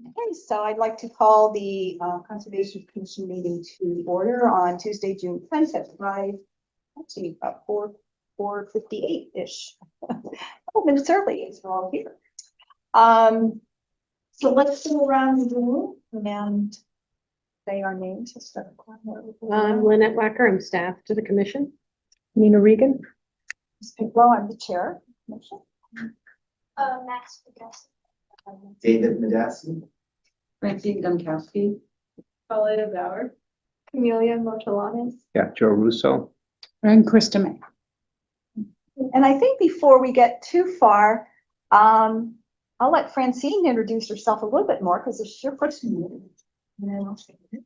Okay, so I'd like to call the Conservation Commission meeting to order on Tuesday, June 10th at 5, actually about 4:58-ish. Oh, minutes early, as we're all here. So let's go around the room and say our names. I'm Lynette Wacker, I'm staff to the commission. Nina Regan. Ms. Picklow, I'm the chair. Commission. Max Podesta. David Medassi. Francine Gumkowski. Paulina Bauer. Camelia Motolanes. Yeah, Joe Russo. And Krista May. And I think before we get too far, I'll let Francine introduce herself a little bit more because it's your first meeting. And then I'll say it.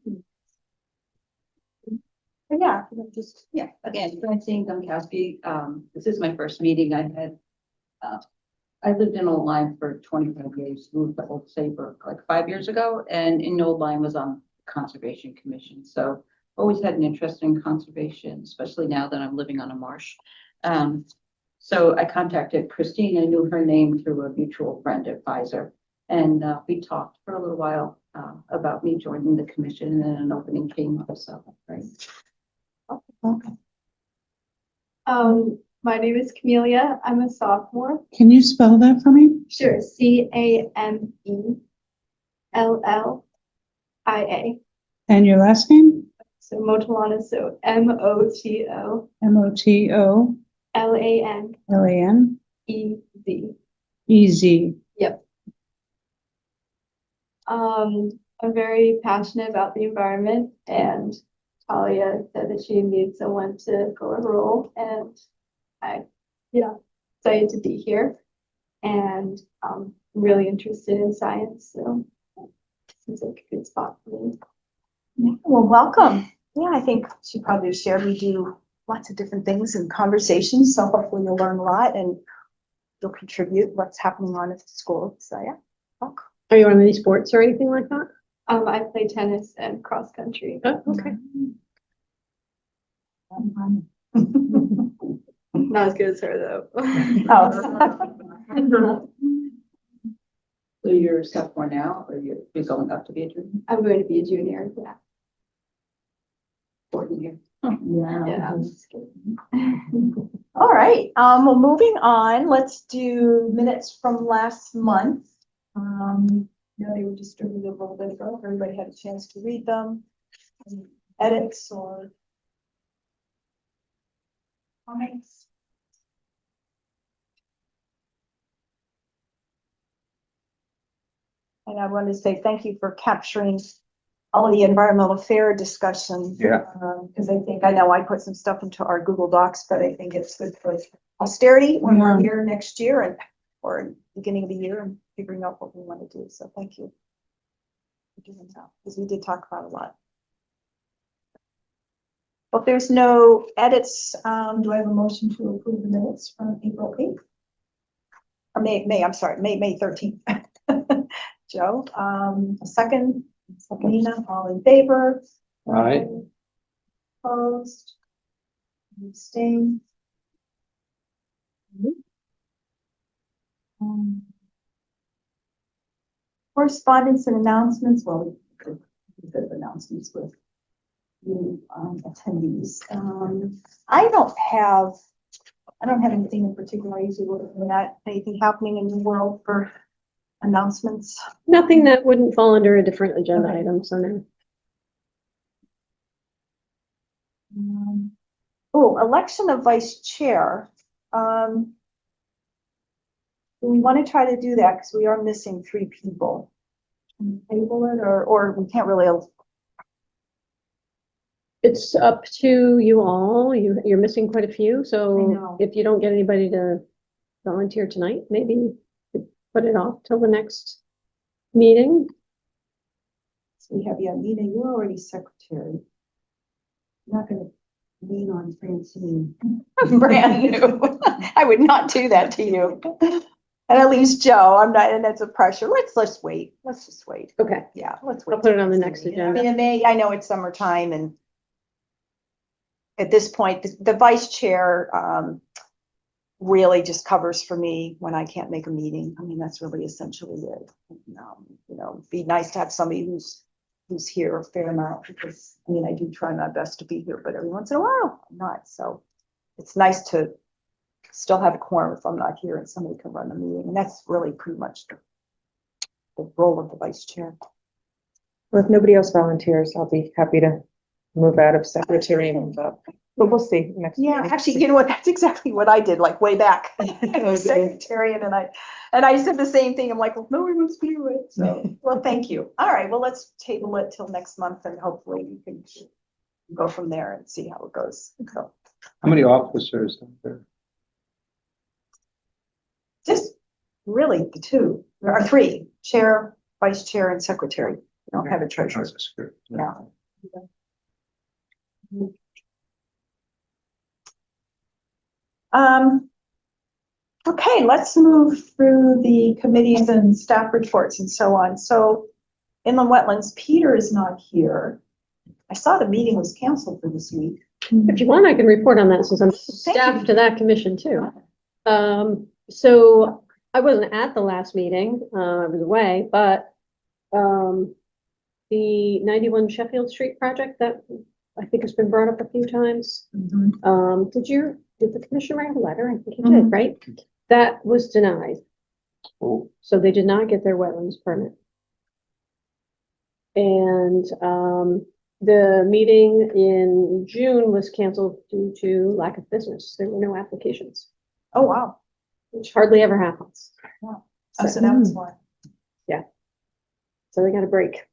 But yeah, just Yeah, again, Francine Gumkowski. This is my first meeting. I lived in Old Lyme for 25 years, moved to Old Saybrook like 5 years ago, and in Old Lyme was on the Conservation Commission. So always had an interest in conservation, especially now that I'm living on a marsh. So I contacted Christine. I knew her name through a mutual friend advisor, and we talked for a little while about me joining the commission, and then an opening came up. So right. okay. My name is Camelia. I'm a sophomore. Can you spell that for me? Sure. Camelia. And your last name? So Motolanes. So Moto. Motolanez. Laneez. Yep. I'm very passionate about the environment, and Talia said that she needs someone to fill a role, and excited to be here, and really interested in science, so seems like a good spot for me. Yeah, well, welcome. Yeah, I think she probably shared we do lots of different things and conversations, so hopefully you'll learn a lot and you'll contribute what's happening on at the school. So yeah, welcome. Are you on any sports or anything like that? I play tennis and cross country. Oh, okay. Not as good as her though. Oh. So you're a sophomore now, or you're going up to be a junior? I'm going to be a junior. Yeah. 4th year. Yeah. All right, well, moving on, let's do minutes from last month. They were distributed a little bit ago. Everybody had a chance to read them. Any edits or comments? And I want to say thank you for capturing all of the environmental fair discussion. Yeah. Because I know I put some stuff into our Google Docs, but I think it's good for posterity when we're here next year or beginning of the year and figuring out what we want to do. So thank you for doing that, because we did talk about a lot. Well, if there's no edits, do I have a motion to approve the minutes from April 8th? Or May 13th. Joe, a second. Nina, all in favor? Aye. Opposed? Abstain? Correspondence and announcements. Well, we could have announcements with you attendees. I don't have anything in particular. I usually look at that. Anything happening in the world for announcements? Nothing that wouldn't fall under a different agenda Okay. item, so no. Election of vice chair. We want to try to do that because we are missing 3 people. Can we table it or we can't really. It's up to you all. You're missing quite a few, I so know. if you don't get anybody to volunteer tonight, maybe put it off till the next meeting. So we have, Nina, you're already secretary. I'm not going to lean on Francine. Brand new. I would not do that to you. And at least Joe, I'm not, and that's a pressure. Let's wait. Let's just wait. Okay, Yeah, let's wait. I'll put it on the next I agenda. mean, in May, I know it's summertime and at this point, the vice chair, really just covers for me when I can't make a meeting. I mean, that's really essentially it. You know, it'd be nice to have somebody who's here a fair amount, because, I mean, I do try my best to be here, but every once in a while, I'm not. So it's nice to still have a quorum if I'm not here and somebody can run the meeting. And that's really pretty much the role of the vice chair. Well, if nobody else volunteers, I'll be happy to move out of secretary and move up. But we'll see next. Yeah, meeting. actually, you know what? That's exactly what I did, like way back. I was secretariat, and I said the same thing. I'm like, well, no one wants to do it. So, well, thank you. All right, well, let's table it till next month, and hopefully we can go from there and see how it goes. So, How many officers are there? just really the two, there are three: chair, vice chair, and secretary. We don't have a treasurer. Yeah. Okay, let's move through the committees and staff reports and so on. So inland wetlands, Peter is not here. I saw the meeting was canceled for this week. If you want, I can report on that since I'm staff to that commission too. So I wasn't at the last meeting, I was away, but the 91 Sheffield Street project that I think has been brought up a few times. Did the commission write a letter? I think it did, right? That was denied. Oh, So they did not get their wetlands permit. And the meeting in June was canceled due to lack of business. There were no applications, Oh, wow. which hardly ever happens. Oh, so that was why. So they got a break.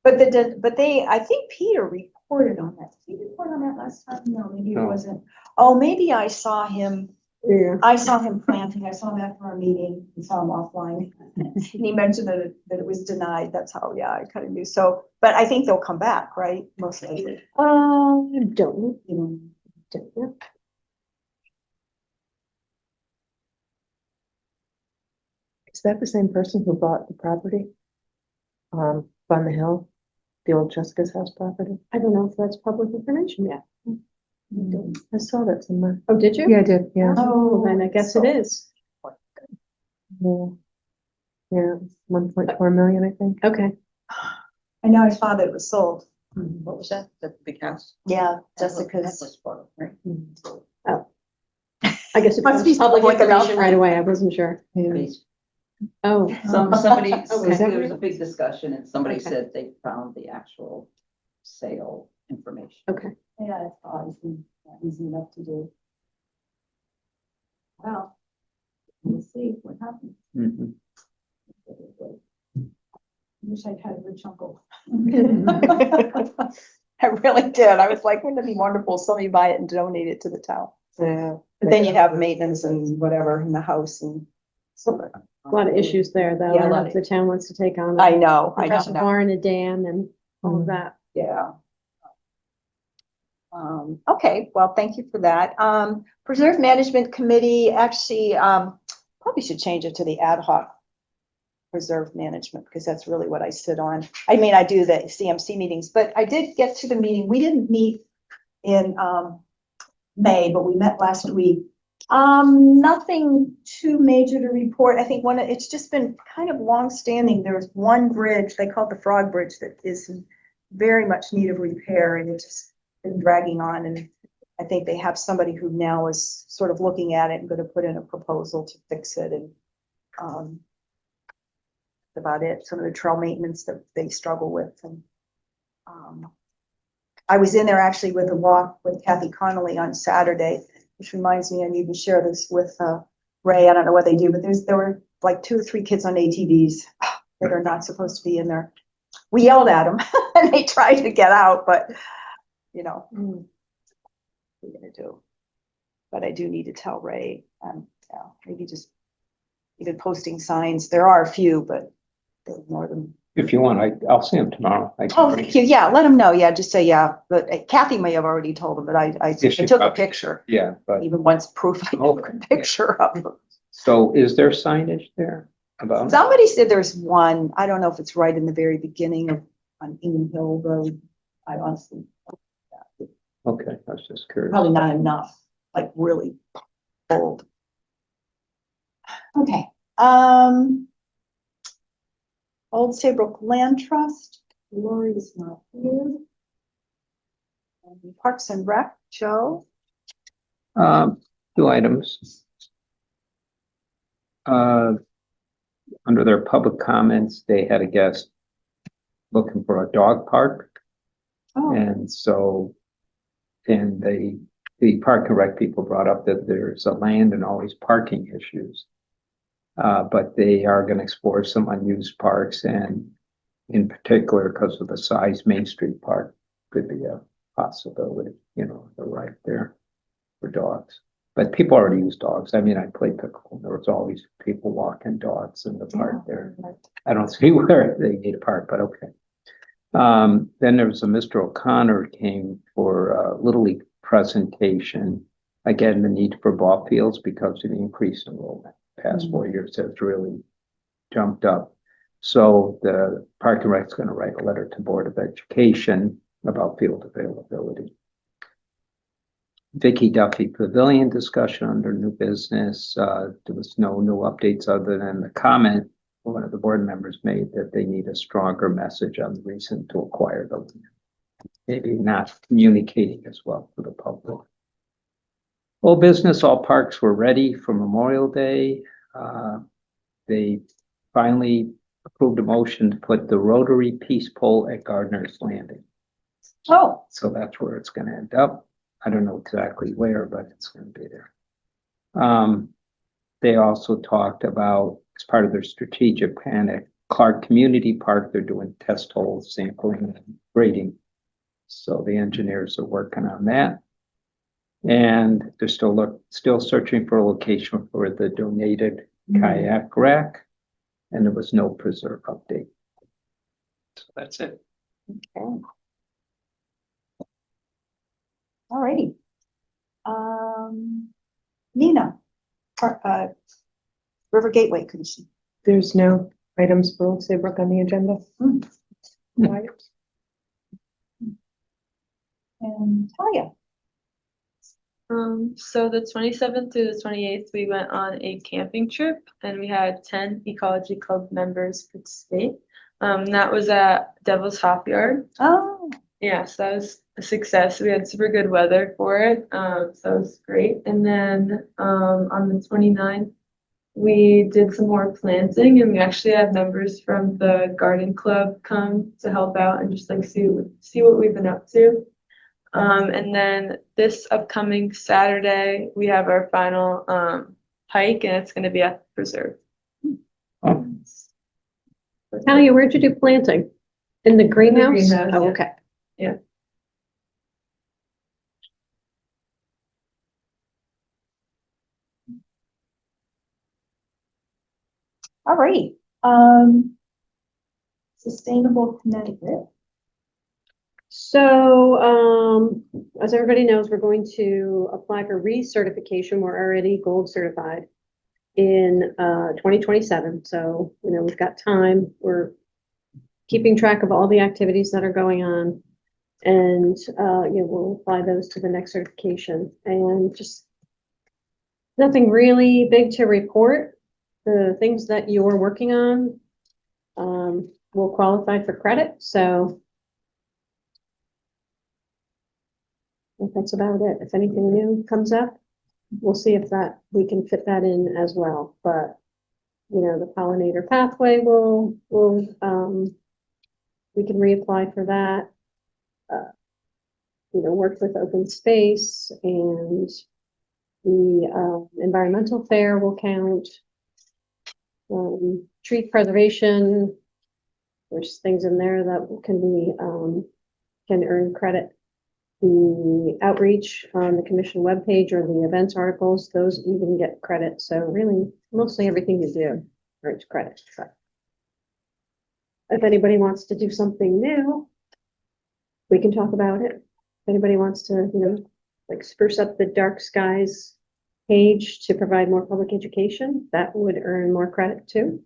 But I think Peter reported on that. Did he report on that last time? No, maybe it No. wasn't. Oh, maybe I saw him. Yeah. I saw him planting. I saw him after our meeting. I saw him offline. And he mentioned that it was denied. That's how, yeah, I kind of knew. So, but I think they'll come back, right? Most likely. Don't know. Don't know. Is that the same person who bought the property? On the hill, the old Jessica's house property? I don't know if that's public information yet. I saw that somewhere. Oh, did you? Yeah, I did, yeah. Oh, then I guess it is. Yeah, yeah, 1.4 million, I think. Okay. I know I saw that it was sold. What was that? The big house? Yeah, That Jessica's. was spoiled, right? I guess it Must be was public public information enough. right away. I wasn't sure. Yeah. Base- Oh, Somebody, Okay. there was a big discussion and somebody Okay. said they found the actual sale information. okay. Yeah, it's obviously easy enough to do. Well, we'll see what happens. mhm. Wish I'd had a rich uncle. I really did. I was like, wouldn't it be wonderful if somebody buy it and donate it to the town? Yeah. But then you'd have maintenance and whatever in the house and so. A lot of issues there, though. Yeah, a I don't lot know if the town wants to take on. I know, I Compressor know. barn, a dam, and all of that. Yeah. Okay, well, thank you for that. Preserve Management Committee, actually, probably should change it to the ad hoc preserve management, because that's really what I sit on. I mean, I do the CMC meetings, but I did get to the meeting. We didn't meet in May, but we met last week. Nothing too major to report. I think it's just been kind of long-standing. There was one bridge, they call it the Frog Bridge, that is in very much need of repair, and it's just been dragging on. And I think they have somebody who now is sort of looking at it and going to put in a proposal to fix it. And about it, some of the trail maintenance that they struggle with. And I was in there actually with a walk with Kathy Connolly on Saturday, which reminds me, I need to share this with Ray. I don't know what they do, but there were like 2 or 3 kids on ATVs that are not supposed to be in there. We yelled at them and they tried to get out, but you know, what are you gonna do? But I do need to tell Ray, yeah, maybe just even posting signs. There are a few, but they ignore them. If you want, I'll see him tomorrow. Oh, thank you. Yeah, let them know. Yeah, just say, yeah, but Kathy may have already told them, but I Yes, she took a probably- picture. Yeah, but, Even once proof I took a picture of them. so is there signage there about? Somebody said there's one. I don't know if it's right in the very beginning of on Ingham Hill Road. I honestly, Okay, I was just curious. probably not enough, like really Okay, Old Saybrook Land Trust, Lori's not here. And Parks and Rec, Joe. Two items. Under their public comments, they had a guest looking for a dog park. Oh, And so, and the park and rec people brought up that there's a land and always parking issues. But they are gonna explore some unused parks, and in particular, because of the size, Main Street Park could be a possibility, you know, they're right there for dogs. But people already use dogs. I mean, I played pickleball. There was always people walking dogs in the park there. I don't see where they need a park, but okay. Then there was a Mr. O'Connor came for a Little League presentation. Again, the need for ball fields because of the increase in enrollment. Past 4 years has really jumped up. So the Park and Rec is going to write a letter to Board of Education about field availability. Vicky Duffy Pavilion discussion under new business. There was no new updates other than the comment one of the board members made that they need a stronger message on the reason to acquire the land. Maybe not communicating as well to the public. All business, all parks were ready for Memorial Day. They finally approved a motion to put the rotary peace pole at Gardner's Landing. oh, So that's where it's going to end up. I don't know exactly where, but it's going to be there. They also talked about, as part of their strategic plan at Clark Community Park, they're doing test hole sampling and grading. So the engineers are working on that. And they're still searching for a location for the donated kayak rack. And there was no preserve update. So that's it. okay. Alrighty. Nina, River Gateway Commission. There's no items for Old Saybrook on the agenda. Right. And Talia. So the 27th through the 28th, we went on a camping trip and we had 10 Ecology Club members participate. That was at Devil's Hop Yard. Oh, Yeah, so that was a success. We had super good weather for it. So it was great. And then on the 29th, we did some more planting and we actually had members from the garden club come to help out and just like see what we've been up to. And then this upcoming Saturday, we have our final hike and it's gonna be at the preserve. Oh, Talia, where'd you do planting? In the greenhouse? greenhouse, Oh, yeah. okay. alrighty. Sustainable Connecticut. So, as everybody knows, we're going to apply for recertification. We're already gold certified in 2027. So, you know, we've got time. We're keeping track of all the activities that are going on. And we'll apply those to the next certification. And just nothing really big to report. The things that you're working on will qualify for credit. So I think that's about it. If anything new comes up, we'll see if we can fit that in as well. But you know, the pollinator pathway we can reapply for that. Work with open space and the environmental fair will count. Tree preservation. There's things in there that can earn credit. The outreach on the commission webpage or the events articles, those even get credit. So really, mostly everything you do earns credit. But if anybody wants to do something new, we can talk about it. If anybody wants to, like spruce up the dark skies page to provide more public education, that would earn more credit too.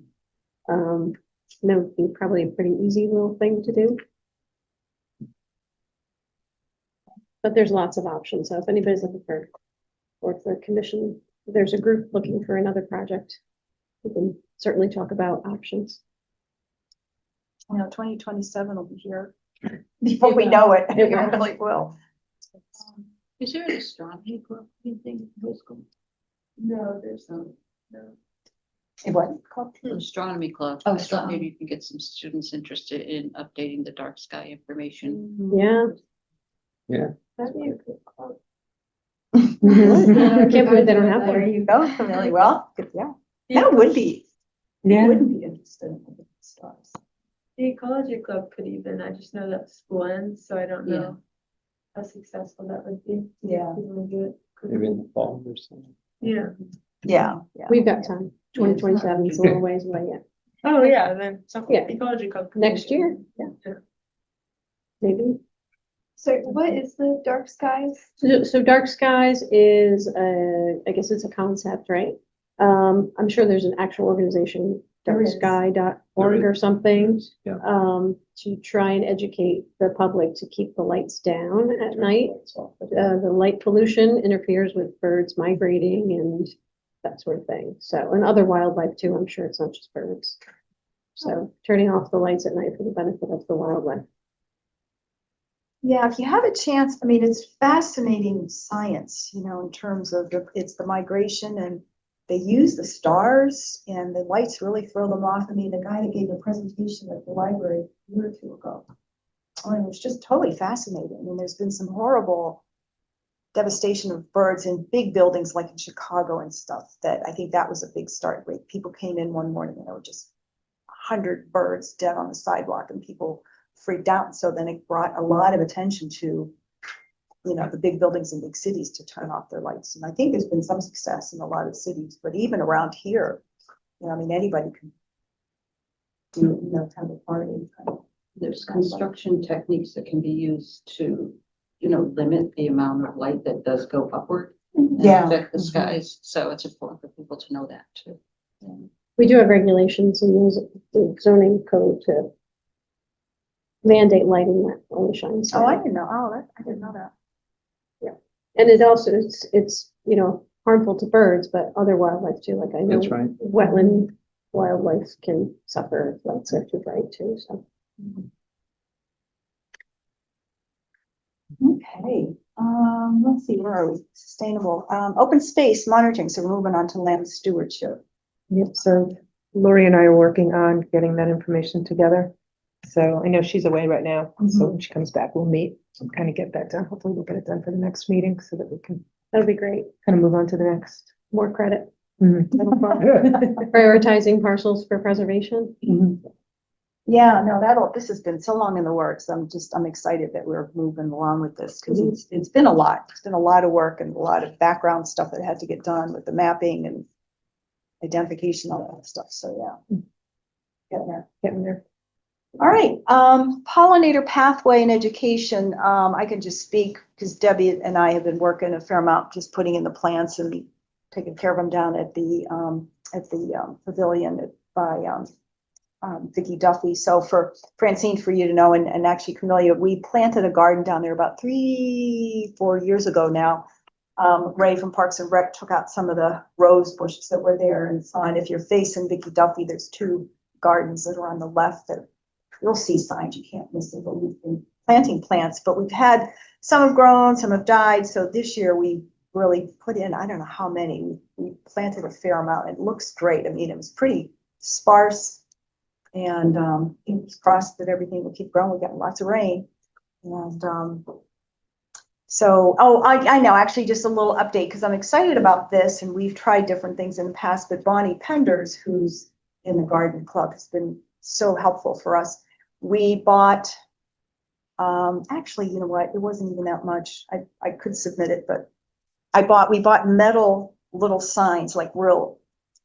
That would be probably a pretty easy little thing to do. But there's lots of options. So if anybody's looking for the commission there's a group looking for another project, we can certainly talk about options. 2027 will be here before we know it. It It will. really will. Is there an astronomy club, you think, in high school? No, there's no. What? Called? Astronomy club. Oh, I thought astronomy. maybe you can get some students interested in updating the dark sky information. Yeah, That'd be a good club. I can't believe they don't have There one. you go. Really well. Good, yeah. That would be. Yeah. Wouldn't be interested in the stars. The ecology club could even, I just know that school ends, so I don't Yeah. know how successful that would be. Yeah. People would do it. Maybe in the fall or something. Yeah. Yeah, yeah. We've got time, 2027 is a little ways away yet, Oh, yeah, then some Yeah. ecology club. could next be- year, maybe. So what is the dark skies? So Dark Skies is, I guess it's a concept, right? I'm sure there's an actual organization, There is. darksky.org or something, Yeah. to try and educate the public to keep the lights down at night. The light pollution interferes with birds migrating and that sort of thing. So, and other wildlife too, I'm sure it's not just birds. So turning off the lights at night for the benefit of the wildlife. Yeah, if you have a chance, I mean, it's fascinating science, in terms of it's the migration and they use the stars and the lights really throw them off. I mean, the guy that gave a presentation at the library a year or two ago, it was just totally fascinating. And there's been some horrible devastation of birds in big buildings like in Chicago and stuff that I think that was a big start rate. People came in one morning and there were just 100 birds dead on the sidewalk and people freaked out. So then it brought a lot of attention to, the big buildings in big cities to turn off their lights. And I think there's been some success in a lot of cities, but even around here, I mean, anybody can do, kind of a party. There's construction techniques that can be used to, limit the amount of light that does go upward. And Yeah. affect the skies, so it's important for people to know that too. We do have regulations in the zoning code to mandate lighting that only shines. Oh, I down. didn't know. I didn't know that. And it also, it's, harmful to birds, but other wildlife too, like I know That's right. wetland wildlife can suffer if lights are too bright too, so. Okay, let's see, where are we? Sustainable, open space monitoring. So we're moving on to land stewardship. Yep, so Lori and I are working on getting that information together. So I know she's away right now, so when she comes back, we'll meet and kind of get that done. Hopefully we'll get it done for the next meeting so that we can That'll be great. kind of move on to the next. More credit. Mhm. Prioritizing parcels for preservation. Yeah, no, this has been so long in the works. I'm excited that we're moving along with this because it's been a lot. It's been a lot of work and a lot of background stuff that had to get done with the mapping and identification, all that stuff. So, yeah. Getting there. Getting there. All right, pollinator pathway in education. I can just speak because Debbie and I have been working a fair amount, just putting in the plants and taking care of them down at the pavilion by Vicki Duffy. So for Francine, for you to know, and actually Camellia, we planted a garden down there about 3-4 years ago now. Ray from Parks and Rec took out some of the rose bushes that were there and on. If you're facing Vicki Duffy, there's 2 gardens that are on the left that you'll see signs, you can't miss it, but we've been planting plants, but we've had, some have grown, some have died. So this year we really put in, I don't know how many, we planted a fair amount. It looks great. I mean, it was pretty sparse and fingers crossed that everything will keep growing. We got lots of rain. And I know, actually just a little update because I'm excited about this and we've tried different things in the past, but Bonnie Penders, who's in the garden club, has been so helpful for us. We bought, actually, you know what, it wasn't even that much. I could submit it, but we bought metal little signs, like real,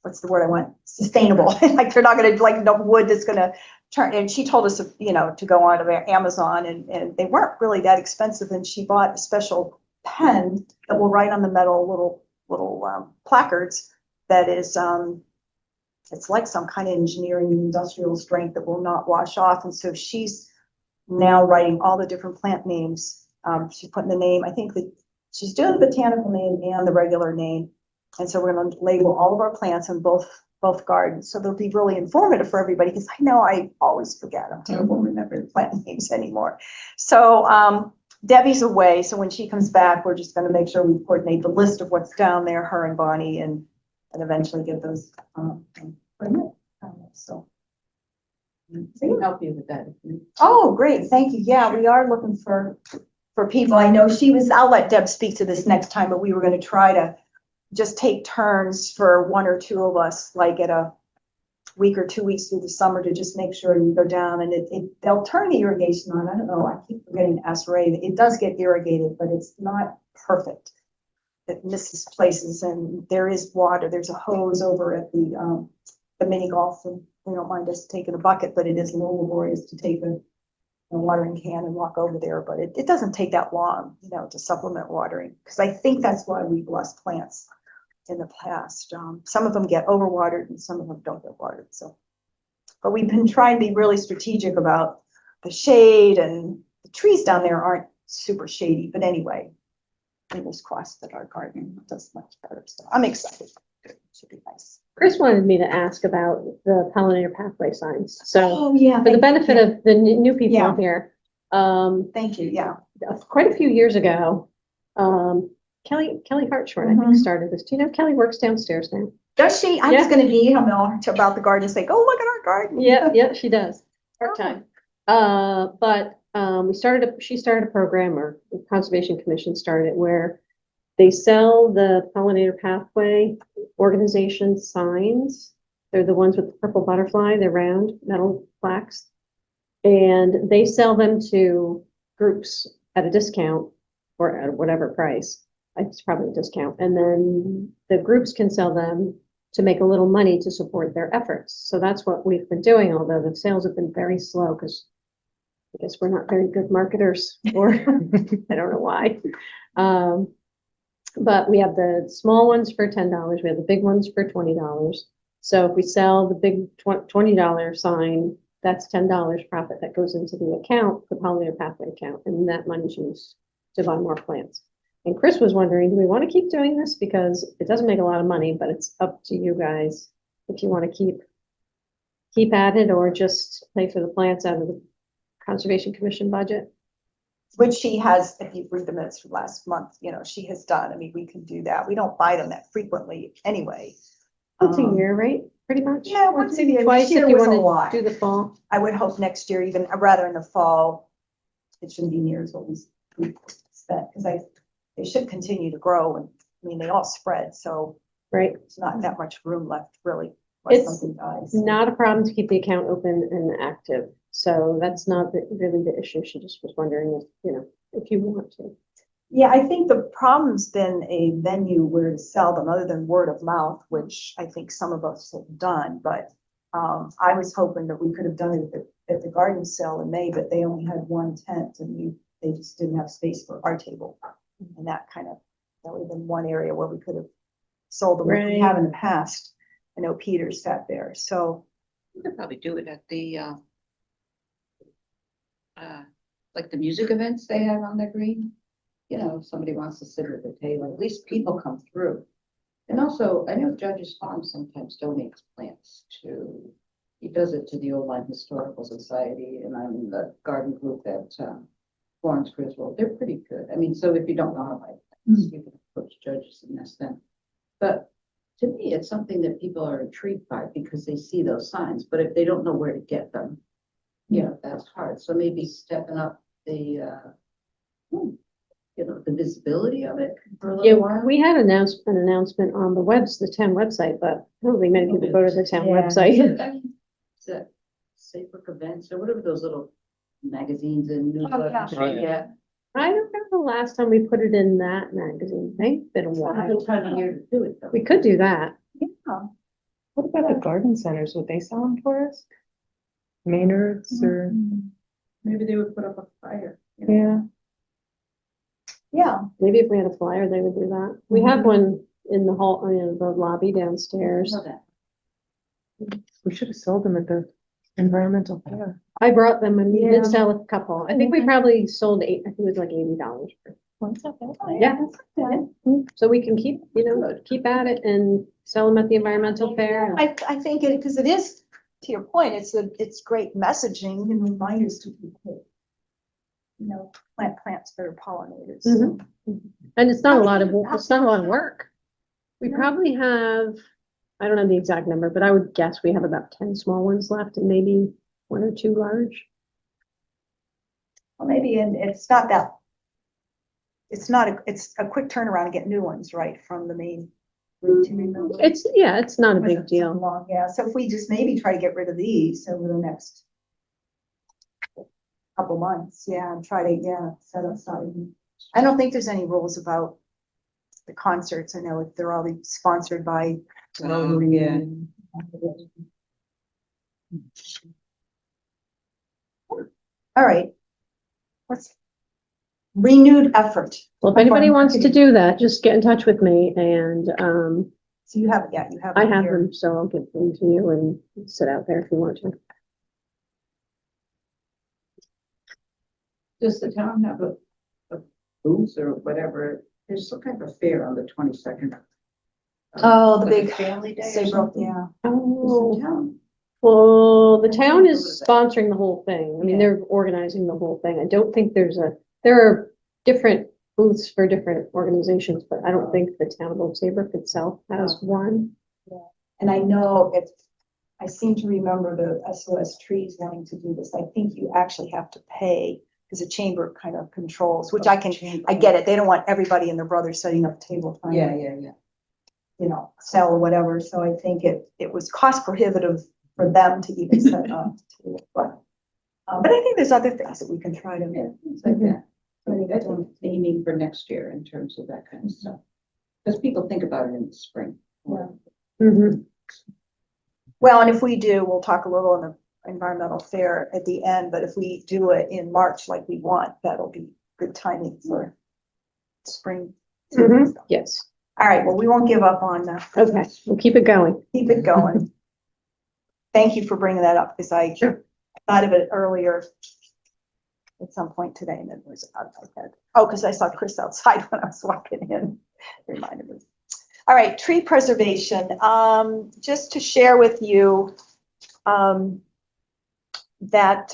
what's the word I want? Sustainable. Like they're not gonna, like no wood that's gonna turn. And she told us, to go on to Amazon and they weren't really that expensive. And she bought a special pen that will write on the metal little placards that is, it's like some kind of engineering industrial strength that will not wash off. And so she's now writing all the different plant names. She's putting the name, I think that she's doing the botanical name and the regular name. And so we're gonna label all of our plants in both gardens. So they'll be really informative for everybody, because I know I always forget. I'm terrible at remembering plant names anymore. So Debbie's away, so when she comes back, we're just gonna make sure we coordinate the list of what's down there, her and Bonnie, and eventually get those. So. I can help you with that. Oh, great, thank you. Yeah, we are looking for people. I know I'll let Deb speak to this next time, but we were gonna try to just take turns for one or two of us, like at a week or 2 weeks through the summer, to just make sure you go down and they'll turn the irrigation on. I don't know, I keep forgetting to ask Ray. It does get irrigated, but it's not perfect. It misses places, and there is water. There's a hose over at the mini golf, and they don't mind us taking a bucket, but it is a little laborious to take a watering can and walk over there. But it doesn't take that long, to supplement watering, because I think that's why we've lost plants in the past. Some of them get overwatered and some of them don't get watered. So, but we've been trying to be really strategic about the shade, and the trees down there aren't super shady. But anyway, fingers crossed that our garden does much better. So I'm excited. It should be nice. Chris wanted me to ask about the pollinator pathway signs. So Oh, yeah. for the benefit of the new people Yeah. here, Thank you. Yeah. quite a few years ago, Kelly Hartshorn, I think, started this. Do you know Kelly works downstairs now? Does she? I was Yeah. going to email her about the garden and say, go look at our garden. Yeah, she does, part-time. But she started a program, or the Conservation Commission started it, where they sell the pollinator pathway organization signs. They're the ones with the purple butterfly, they're round metal plaques. And they sell them to groups at a discount, or at whatever price. It's probably a discount. And then the groups can sell them to make a little money to support their efforts. So that's what we've been doing, although the sales have been very slow, because I guess we're not very good marketers, or I don't know why. But we have the small ones for $10. We have the big ones for $20. So if we sell the big $20 sign, that's $10 profit that goes into the account, the pollinator pathway account, and that money's used to buy more plants. And Chris was wondering, do we want to keep doing this? Because it doesn't make a lot of money, but it's up to you guys if you want to keep at it, or just pay for the plants out of the Conservation Commission budget. Which she has, if you read the minutes from last month, she has done. I mean, we can do that. We don't buy them that frequently anyway. Once a year, right? Pretty much. Yeah, once a year. Twice This if year you was a want lot. to do the fall. I would hope next year, even rather in the fall, it shouldn't be near as what we spent, because they should continue to grow, and I mean, they all spread, so Right. there's not that much room left, really, unless It's something dies. not a problem to keep the account open and active. So that's not really the issue. She just was wondering if you want to. Yeah, I think the problem's been a venue where to sell them, other than word of mouth, which I think some of us have done. But I was hoping that we could have done it at the garden sale in May, but they only had one tent, and they just didn't have space for our table. And that would have been one area where we could have sold them, like we have in the past. I know Peter sat there, so. You could probably do it at the, like the music events they have on their green. If somebody wants to sit at the table, at least people come through. And also, I know Judge's Farm sometimes donates plants he does it to the Old Line Historical Society, and I'm in the garden group at Florence Griswold. They're pretty good. I mean, so if you don't know how to buy plants, you can approach Judges and ask them. But to me, it's something that people are intrigued by because they see those signs, but if they don't know where to get them, that's hard. So maybe stepping up the the visibility of it for a little while. We had an announcement on the town website, but I don't think many people go to the town website. Is that Saybrook events or whatever those little magazines and newsletters? yeah. Right. Yeah. I don't remember the last time we put it in that magazine. It's been a It's not while. the time of year to do it though. We could do that. Yeah. What about the garden centers? Would they sell them for us? Maynard's or, Maybe they would put up a flyer. yeah, Yeah, Maybe if we had a flyer, they would do that. We have one in the hall, the lobby downstairs. Know that. we should have sold them at the environmental fair. I brought them and we Yeah. did sell a couple. I think we probably sold I think it was like $80 for Yeah. So we can keep, keep at it and sell them at the environmental fair. I think it, because it is, to your point, it's great messaging and reminders to people. Plant plants that are pollinators. Mhm. And it's not a lot of work. We probably have, I don't know the exact number, but I would guess we have about 10 small ones left and maybe 1 or 2 large. Well, maybe, and it's not that. It's a quick turnaround to get new ones, right, from the main route, you remember? It's not a big Wasn't so deal. long, yeah, so if we just maybe try to get rid of these over the next couple months, yeah, and try to, set aside. I don't think there's any rules about the concerts. I know if they're all sponsored by. Yeah. All right. Let's renewed effort. Well, if anybody wants to do that, just get in touch with me and, So you have, you have. I it have here. them, so I'll give them to you and sit out there if you want to. Does the town have a booth or whatever? There's some kind of a fair on the 22nd. Oh, the Like a big family day or Saybrook, something? yeah. Oh, Does the town? well, the town is sponsoring the whole thing. I mean, they're organizing the whole thing. I don't think there are different booths for different organizations, but I don't think the town of Saybrook itself has one. And I know I seem to remember the SOS trees wanting to do this. I think you actually have to pay because the chamber kind of controls, which I get it. They don't want everybody and their brothers setting up a table trying to, sell or whatever. So I think it was cost prohibitive for them to even set up. But I think there's other things that we can try to. It's like that. I mean, that's what I'm aiming for next year in terms of that kind of stuff. Because people think about it in the spring. Yeah. Mhm. Well, and if we do, we'll talk a little on the environmental fair at the end, but if we do it in March like we want, that'll be good timing for spring. Yes. All right, well, we won't give up on that. Okay, we'll keep it going. Keep it going. Thank you for bringing that up because I thought of it earlier at some point today and it was out of my head. Oh, because I saw Chris outside when I was walking in. Reminded me. All right, tree preservation. Just to share with you that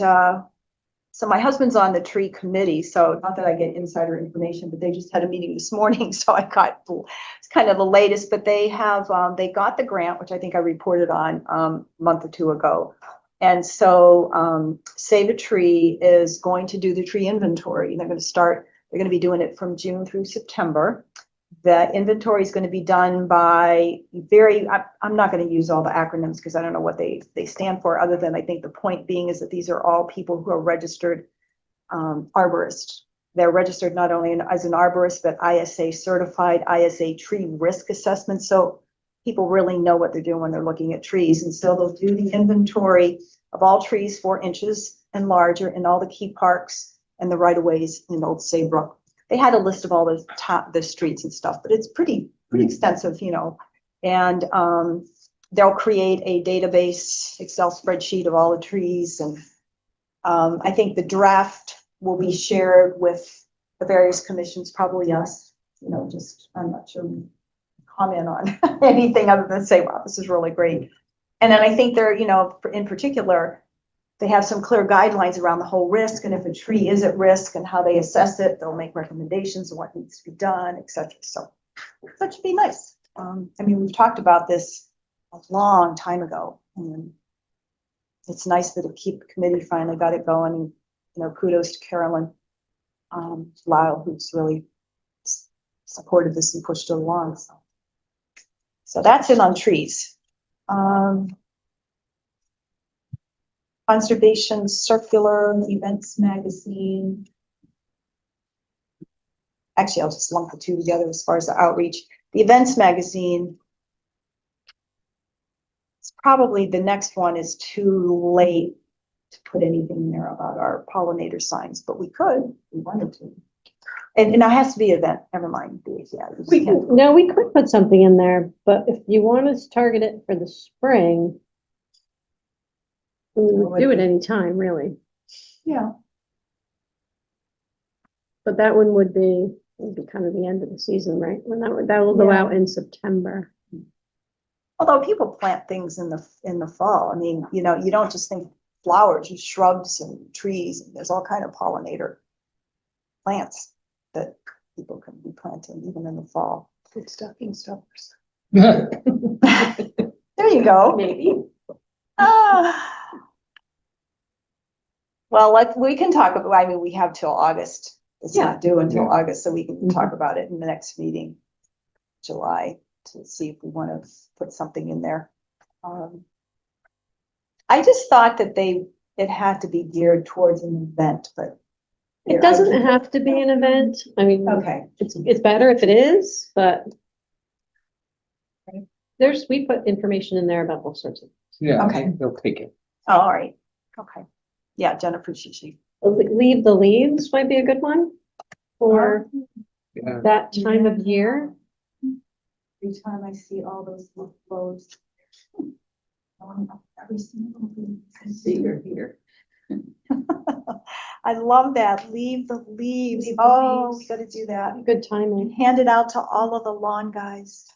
so my husband's on the tree committee, so not that I get insider information, but they just had a meeting this morning, so I got it's kind of the latest. But they have they got the grant, which I think I reported on a month or 2 ago, and so Save a Tree is going to do the tree inventory. They're going to be doing it from June through September. The inventory is going to be done by I'm not going to use all the acronyms because I don't know what they stand for, other than I think the point being is that these are all people who are registered arborists. They're registered not only as an arborist, but ISA certified, ISA tree risk assessment. So people really know what they're doing when they're looking at trees. And so they'll do the inventory of all trees 4 inches and larger in all the key parks and the right-of-ways in Old Saybrook. They had a list of all the streets and stuff, but it's pretty extensive, and they'll create a database Excel spreadsheet of all the trees. And I think the draft will be shared with the various commissions, probably us, just, I'm not sure we comment on anything other than say, wow, this is really great. And then I think they're, in particular, they have some clear guidelines around the whole risk, and if a tree is at risk and how they assess it, they'll make recommendations on what needs to be done, etc. So that should be nice. We've talked about this a long time ago, and it's nice that the committee finally got it going. And, kudos to Carolyn Lyle, who's really supported this and pushed it along. So that's it on trees. Conservation Circular Events Magazine. Actually, I'll just lump the two together as far as the outreach. The Events Magazine, it's probably the next one is too late to put anything there about our pollinator signs, but we could, if we wanted to. And it has to be an event, never mind. Yeah, We could put something in there, but if you want us to target it for the spring, we would do it anytime, really. Yeah. But that one would be, It'll be kind of the end of the season, right? When that will go Yeah. out in September. Although people plant things in the fall. I mean, you know, you don't just think flowers, you shrubs and trees, and there's all kind of pollinator plants that people can be planting even in the fall. Good stocking stuffers. There you go. Maybe. Ah. Well, we can talk about, I mean, we have till August. It's not due until Yeah. August, so we can talk about it in the next meeting, July, to see if we want to put something in there. I just thought that it had to be geared towards an event, but. It doesn't have to be an event. I mean, Okay, it's better if it is, but we put information in there about all sorts of. Yeah, Okay. they'll take it. oh, all right, okay. Yeah, Jennifer, she. Leave the leaves might be a good one for Yeah. that time of year. Every time I see all those loads. Every single one. See, you're here. I love that. Leave the leaves. Leave the Oh, we leaves. gotta do that. Good And timing. hand it out to all of the lawn guys.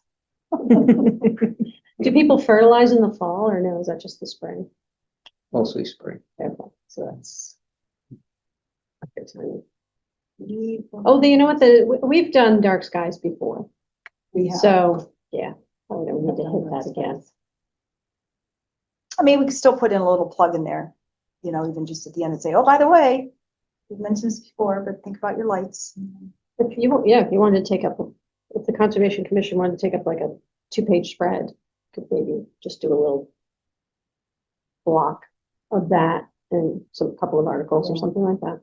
Do people fertilize in the fall or no? Is that just the spring? Mostly spring. Okay, so that's a good timing. Leave the- Oh, you know what? We've done dark skies before. We have. So, yeah, I don't need to hit that again. I mean, we could still put in a little plug in there, you know, even just at the end and say, oh, by the way, we've mentioned this before, but think about your lights. If you wanted to take up, if the Conservation Commission wanted to take up like a 2-page spread, could maybe just do a little block of that and some couple of articles or something like that.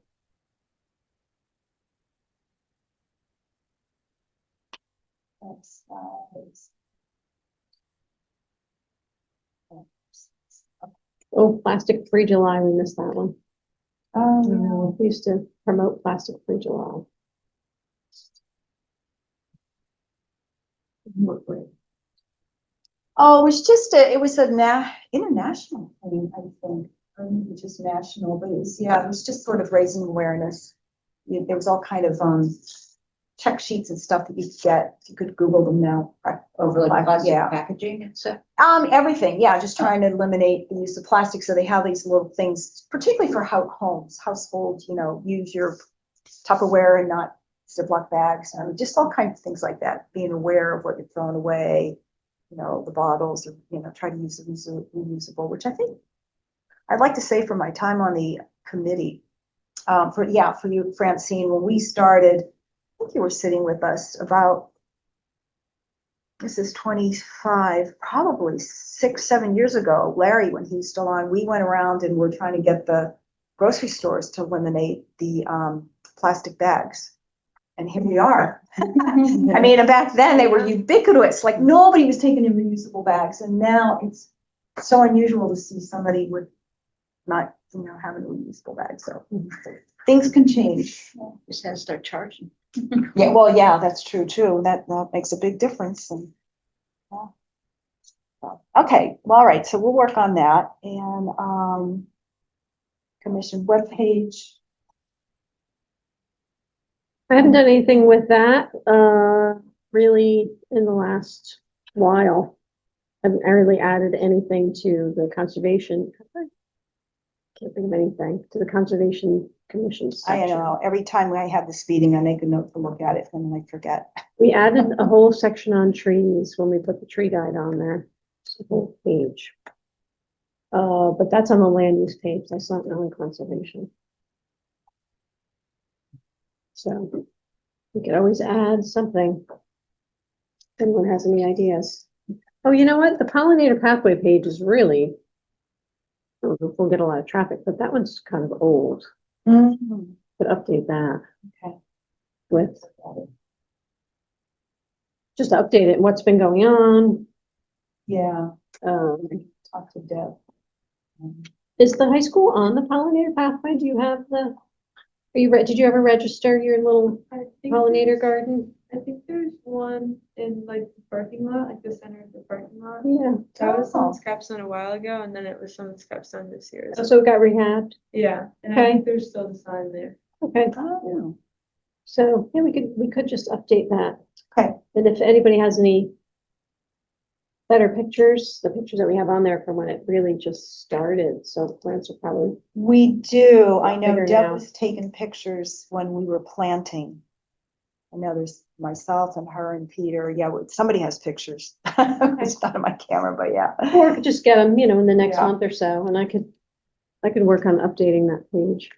Oh, plastic free July, we missed that one. Oh, We used to promote plastic free July. oh, it was just it was a international thing, I think. Or maybe just national, but it was just sort of raising awareness. There was all kind of check sheets and stuff that you could get. You could Google them now. Over like plastic Yeah. packaging and stuff. Everything, yeah, just trying to eliminate the use of plastic. So they have these little things, particularly for homes, households, you know, use your Tupperware and not Ziploc bags. I mean, just all kinds of things like that, being aware of what you're throwing away, you know, the bottles, or, you know, try to use the reusable, which I think I'd like to say from my time on the committee, for you, Francine, when we started, I think you were sitting with us about, this is 25, probably 6-7 years ago. Larry, when he was still on, we went around and we're trying to get the grocery stores to eliminate the plastic bags. And here we are. I mean, and back then they were ubiquitous, like nobody was taking in reusable bags. And now it's so unusual to see somebody with not, you know, having a reusable bag. So things can change. Just has to start charging. Yeah, well, yeah, that's true too. That makes a big difference. And yeah. Okay, well, all right. So we'll work on that. And commission webpage. I haven't done anything with that, really in the last while. I haven't really added anything to the conservation. Can't think of anything to the Conservation Commission I section. know, every time I have this meeting, I make a note to look at it and then I forget. We added a whole section on trees when we put the tree guide on there. It's a whole page. But that's on the land use page. That's not on conservation. So we could always add something. If anyone has any ideas. Oh, you know what? The pollinator pathway page is really, I don't know if we'll get a lot of traffic, but that one's kind of old. Mhm. Could update that. Okay. With just update it, what's been going on. Yeah, Um, talk to Deb. Is the high school on the pollinator pathway? Do you have did you ever register your little I think pollinator there's- garden? I think there's one in like the parking lot, like the center of the parking lot. Yeah, That was Oh. on Scrapstone a while ago, and then it was on Scrapstone this year. so it got rehabbed. Yeah, and I Okay. think there's still the sign there. Okay. Oh. So, yeah, we could just update that. Okay. And if anybody has any better pictures, the pictures that we have on there from when it really just started, so the plants are probably, We do. I know Bigger Deb now. was taking pictures when we were planting. I know there's myself and her and Peter. Yeah, somebody has pictures. It's not on my camera, but yeah. or I could just get them, in the next Yeah. month or so, and I could work on updating that page.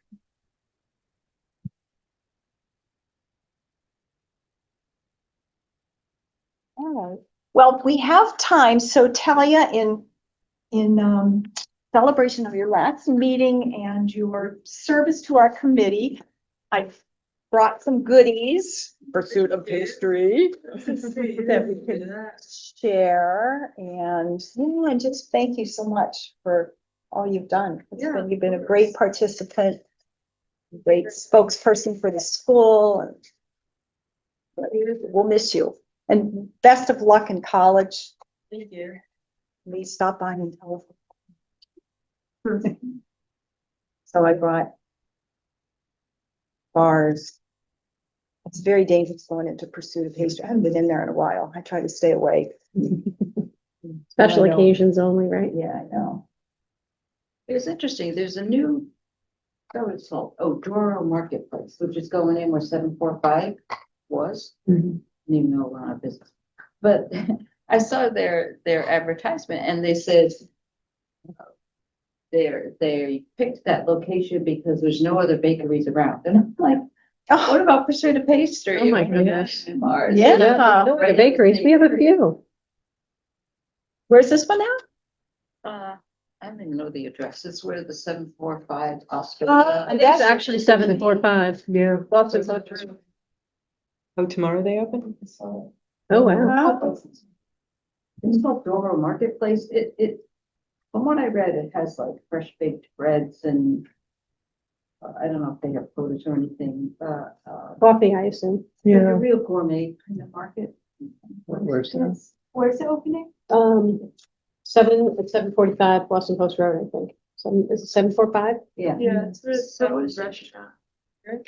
All right. Well, we have time, so Talia, in celebration of your last meeting and your service to our committee, I brought some goodies, pursuit of pastry, that we could share. And yeah, and just thank you so much for all you've done. You've been a great participant, great spokesperson for the school. And we'll miss you. And best of luck in college. Thank you. Please stop by and tell us. So I brought bars. It's very dangerous going into pursuit of pastry. I haven't been in there in a while. I try to stay away. Special I know. occasions only, right? Yeah, I know. It's interesting, there's a new, it's called, Doro Marketplace, which is going in where 745 was. Mhm. Didn't even know we're on a business. But I saw their advertisement and they said they picked that location because there's no other bakeries around. And I'm like, what about Pursuit of Pastry? Oh my goodness. Mars? Yeah. No, the bakeries, we have a few. Where's this one now? I don't even know the address. It's where the 745 Oscar. I think it's actually 745. Yeah. Lots of photos. Oh, tomorrow they open? Oh, wow. It's called Doro Marketplace. From what I read, it has like fresh baked breads and I don't know if they have produce or anything, but Coffee, I assume. like a Yeah. real gourmet kind of market. Where's that? Where's it opening? It's 745 Boston Post Road, I think. Is it 745? Yeah. Yeah, it's a So is it? restaurant.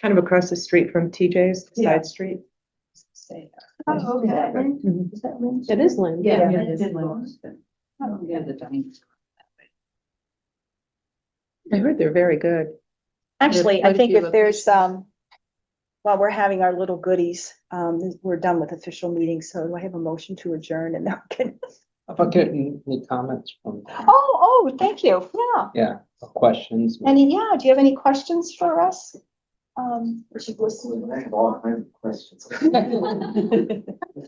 Kind of across the street from TJ's, Yeah. side street. Oh, okay. Mhm. Is that Lynn? It is Lynn. Yeah. Yeah. It's in Boston. I don't get the dining. I heard they're very good. Actually, quite I a think few if there's, while we're having our little goodies, we're done with official meetings, so do I have a motion to adjourn and then we can. If I get any comments from, Oh, thank you. Yeah. yeah, questions. Do you have any questions for us? We should I listen. have all kinds of questions.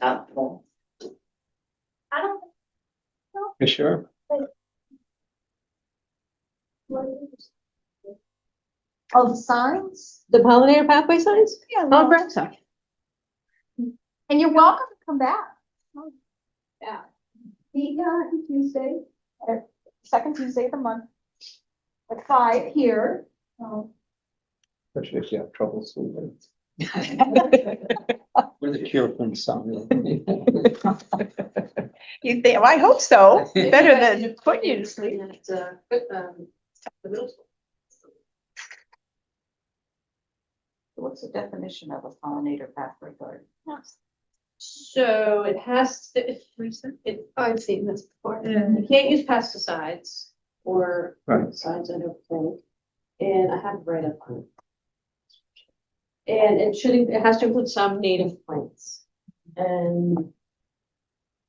I don't. You sure? Oh, the signs? The pollinator pathway signs? Yeah. On Brexham. And you're welcome to come back. Yeah. Tuesday, second Tuesday of the month. At 5 here. Especially if you have trouble sleeping. We're the cure for insomnia. You think, I hope so. Better than putting you to sleep. What's the definition of a pollinator pathway garden? So it has, I've seen this before. You can't use pesticides or Right. herbicides, I don't think. And I have it right up on it. And it has to include some native plants. And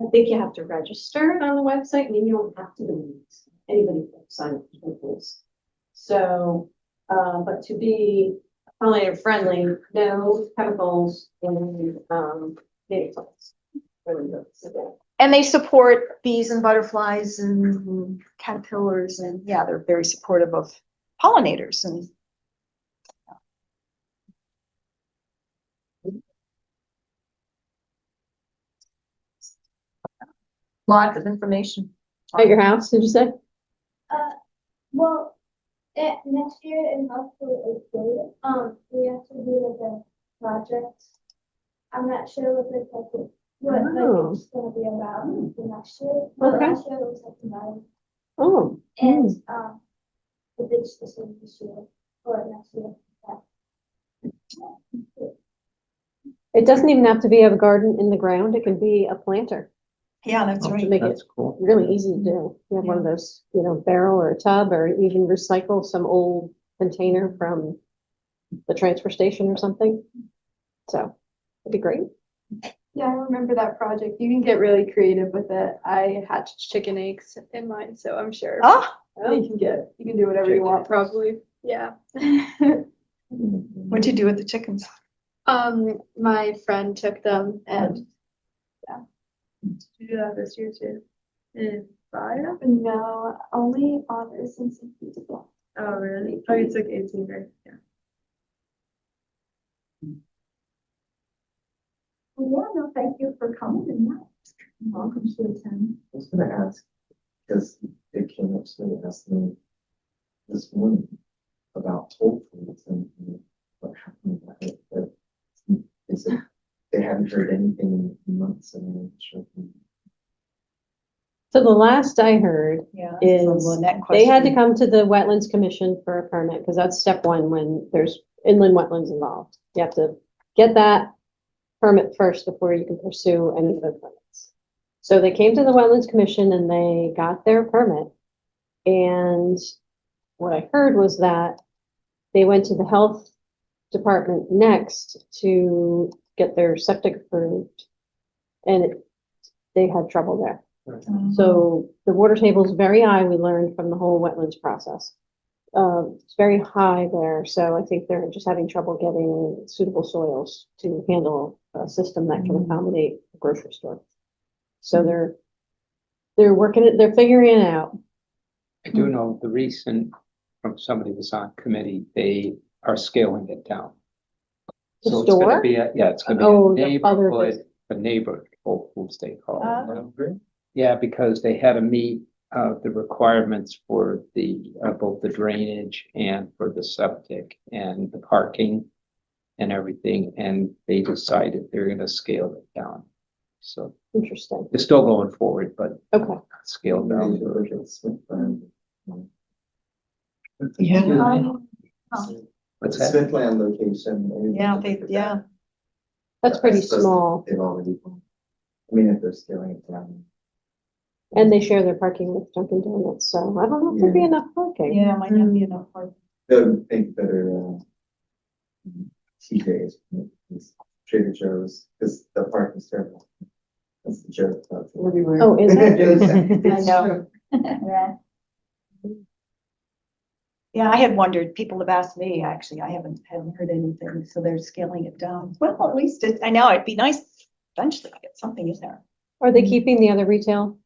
I think you have to register on the website. I mean, you don't have to do it. Anybody can sign up for this. So, but to be pollinator friendly, no chemicals in, native plants. Really good. So, And they support bees and butterflies and caterpillars and yeah, they're very supportive of pollinators and. Lots of information. At your house, did you say? Well, next year in high school, eighth grade, we have to do like a project. I'm not sure what Oh. it's gonna be about for next year. Okay. Last year it was like about, Oh. and, if it's the same this year, or next year. Yeah. It doesn't even have to be a garden in the ground. It can be a planter. Yeah, that's To right. make it That's cool. really easy to do. You have one of those, barrel or a tub, or even recycle some old container from the transfer station or something. So it'd be great. Yeah, I remember that project. You can get really creative with it. I hatched chicken eggs in mine, so I'm sure Oh, you can do whatever you want, probably. Yeah. what'd you do with the chickens? My friend took them and Did you do that this year too? In fire? no, only otters and some people. Oh, really? Oh, you took 18, right? Yeah. Yeah, no, thank you for coming and that. Welcome to attend. I was gonna ask, because it came up to me, asked me this morning about toll foods and what happened with it. But they said they hadn't heard anything in months, and I'm not sure. So the last I heard Yeah. is Lynette they had to question. come to the Wetlands Commission for a permit, because that's step one when there's inland wetlands involved. You have to get that permit first before you can pursue any other permits. So they came to the Wetlands Commission and they got their permit. And what I heard was that they went to the health department next to get their septic approved. And they had trouble there. So the water table is very high, we learned from the whole wetlands process. It's very high there, so I think they're just having trouble getting suitable soils to handle a system that can accommodate a grocery store. So they're working it, they're figuring it out. I do know the recent, from somebody who was on committee, they are scaling it down. The So it's gonna store? be, it's gonna Oh, be a the other neighborhood, a neighborhood Whole Foods they call it. Uh, Yeah, because they had to meet the requirements for the both the drainage and for the septic and the parking and everything, and they decided they're gonna scale it down. So Interesting. it's still going forward, but Okay. scaled down. Yeah. What's that? Smithland location. Yeah, yeah. That's pretty I suppose small. They've already, I mean, if they're scaling it down. And they share their parking with Dunkin' Donuts, so I don't know if there'd be enough parking. Yeah, might not be enough for. They'll think better, TJ's, Trader Joe's, because the parking's terrible. That's the joke. Oh, is it? I know. Yeah. Yeah, I had wondered, people have asked me, actually, I haven't heard anything, so they're scaling it down. Well, at least I know it'd be nice eventually to get something in there. Are they keeping the other retail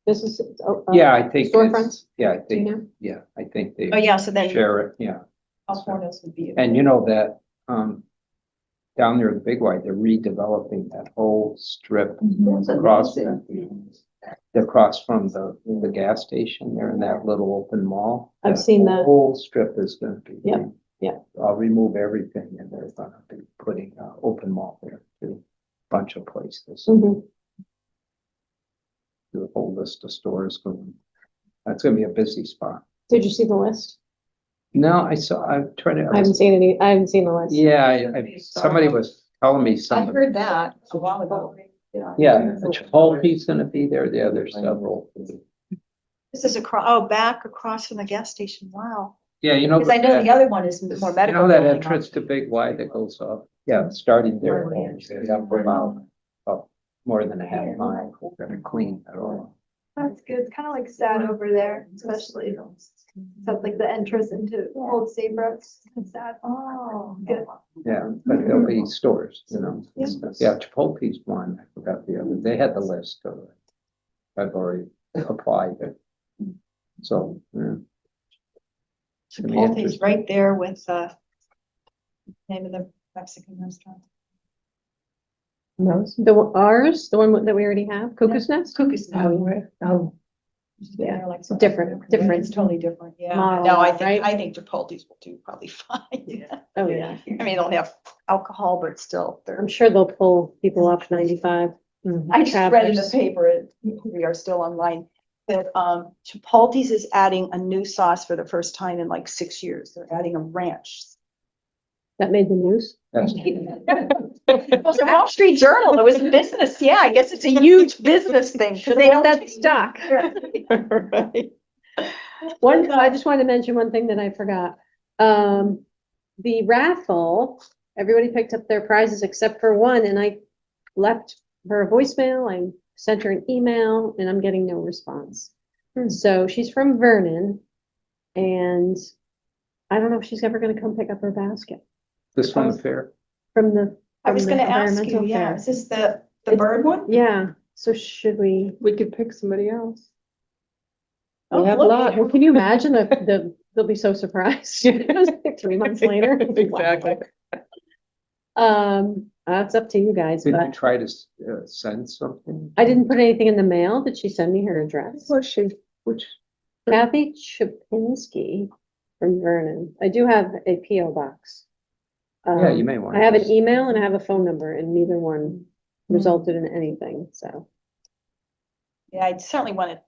businesses? Yeah, I think. Storefronts? Yeah, I Do you think, know? yeah, I think they Oh, yeah, so then share it, yeah. California's would be. And you know that, down there in the Big White, they're redeveloping that whole strip across, across from the gas station there in that little open mall. I've seen that. Whole strip is gonna be. Yep, yep. I'll remove everything and they're gonna be putting, open mall there too, bunch of places. Mhm. The whole list of stores going. That's gonna be a busy spot. Did you see the list? No, I'm trying to. I haven't seen any, I haven't seen the list. Yeah, somebody was telling me I something. heard that a while ago. Yeah, the Chipotle's gonna be there, the other several. This is back across from the gas station. Wow. Yeah, you know. Because I know the other one is more You medical. know that building entrance on- to Big Y that goes up? Yeah, starting there. Yeah, for about more than a half mile. We're gonna clean that all. That's good. It's kind of like sad over there, especially that's like the entrance into Old Saybrook. It's sad. Oh, Good. Yeah, but there'll be stores, you know. Yeah, Chipotle's one. I forgot the other. They had the list of it. I've already applied it. So, yeah. Chipotle's right there with, name of the Mexican restaurant. No. Ours, the one that we already have, Cuckoo's Nest? Cuckoo's Nest. Oh, Yeah, They're like it's different. It's totally different, yeah. Model, No, right? I think Chipotle's will do probably fine. Oh, yeah. I mean, they'll have alcohol, but still, I'm they're. sure they'll pull people off 95. I just read in the Travelers. paper, we are still online, that Chipotle's is adding a new sauce for the first time in like 6 years. They're adding a ranch. That made the news? That's- It was a Wall Street Journal. It was a business. Yeah, I guess it's a huge business thing. Should they have that stock? Right. One, I just wanted to mention one thing that I forgot. The raffle, everybody picked up their prizes except for one, and I left her a voicemail, I sent her an email, and I'm getting no response. So she's from Vernon, and I don't know if she's ever gonna come pick up her basket This one fair. from the. I was from the gonna ask you, environmental yeah, fair. is this the It's- bird one? Yeah, so should we? We could pick somebody else. Oh, We have look. luck. Well, can you imagine they'll be so surprised 3 months later? Exactly. That's up to you guys, Did you but try to send something? I didn't put anything in the mail. Did she send me her address? Was she? Which? Kathy Chapinski from Vernon. I do have a PO box. Yeah, you may want I have an to. email and I have a phone number, and neither one resulted in anything, so. Yeah, I certainly want to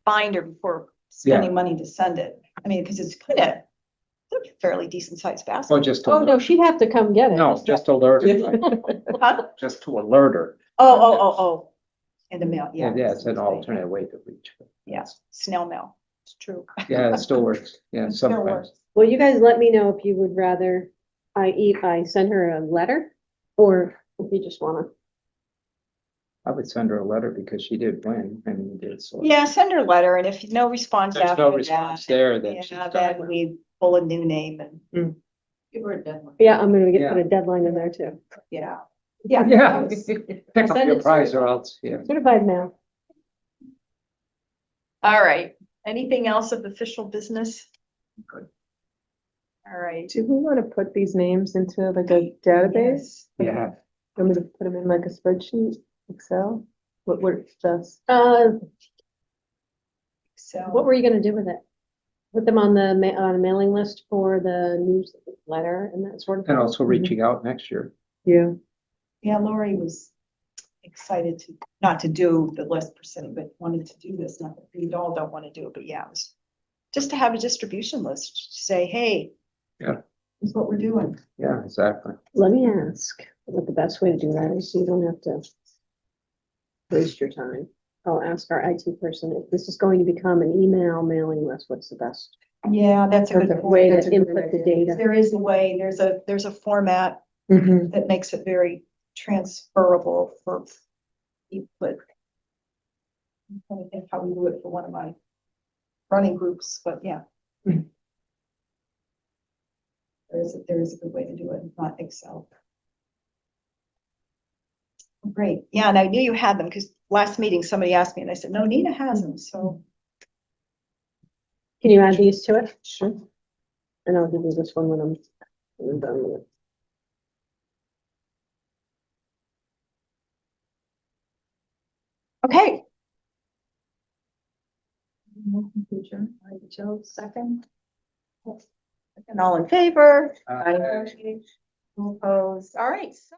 find her before spending money to send it. I mean, because it's kind of a fairly decent sized Oh, basket. just. Oh, no, she'd have to come get it. No, just alert her. Huh? Just to alert her. Oh. In the mail, yeah. Yeah, it's an alternate way to reach her. Yes, snail mail. It's true. Yeah, it still works. Yeah, It still sometimes. works. Well, you guys let me know if you would rather I send her a letter, or if you just wanna. I would send her a letter because she did win and you did. So Yeah, send her a letter, and if no response there's after no that, response there, then she's yeah, done. then we pull a new name and, Give her a deadline. Yeah, I'm gonna Yeah. put a deadline in there too. yeah. Yeah. that was- Pick I'll up send your it prize certified. or else, yeah. Certified mail. All right. Anything else of official business? Good. All right. Do we want to put these names into like a database? Yeah. Want me to put them in like a spreadsheet, Excel? What works best? So. What were you gonna do with it? Put them on the on a mailing list for the newsletter and that sort of thing? And also reaching out next year. Yeah. Yeah, Lori was excited to, not to do the list per se, but wanted to do this. Not that we all don't want to do it, but yeah, it was just to have a distribution list, to say, hey. Yeah. This is what we're doing. Yeah, exactly. Let me ask what the best way to do that is, so you don't have to waste your time. I'll ask our IT person if this is going to become an email mailing list, what's the best Yeah, that's a good way point. to input the data? There is a way, there's a format Mm-hmm. that makes it very transferable for input. I'm trying to think how we do it for one of my running groups, but yeah. Mhm. There is a good way to do it, not Excel. Great, yeah, and I knew you had them, because last meeting, somebody asked me, and I said, no, Nina has them, so. Can you add these to it? Sure. And I'll give you this one when I'm done with it. Okay. Joe, second. And all in favor? Uh, Opposed, all right. So